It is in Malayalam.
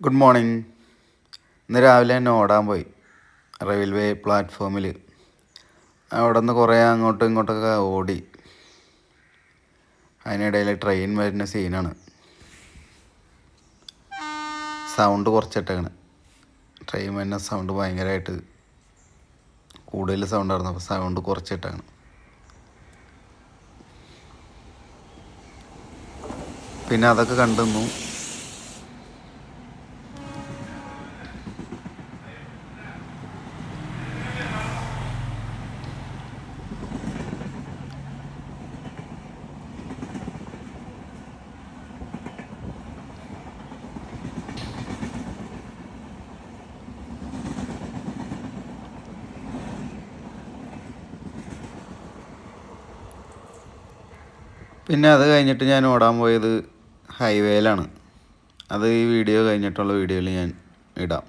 Good morning. ഇന്ന് രാവിലെ തന്നെ ഓടാൻ പോയി റെയിൽവേ പ്ലാറ്റ്ഫോമിൽ. അവിടെ നിന്ന് കുറേ അങ്ങോട്ടും ഇങ്ങോട്ടൊക്കെ ഓടി. അതിനിടയിൽ ട്രെയിൻ വരുന്ന സീനാണ്. സൗണ്ട് കുറച്ചിട്ടാണ്. ട്രെയിൻ വരുന്ന സൗണ്ട് ഭയങ്കരമായിട്ട് കൂടുതൽ സൗണ്ടായിരുന്നു. അപ്പോൾ സൗണ്ട് കുറച്ചിട്ടാണ്. പിന്നെ അതൊക്കെ കണ്ടുനിന്നു. പിന്നെ അത് കഴിഞ്ഞിട്ട് ഞാൻ ഓടാൻ പോയത് ഹൈവേയിലാണ്. അത് ഈ വീഡിയോ കഴിഞ്ഞിട്ടുള്ള വീഡിയോയിൽ ഞാൻ ഇടാം.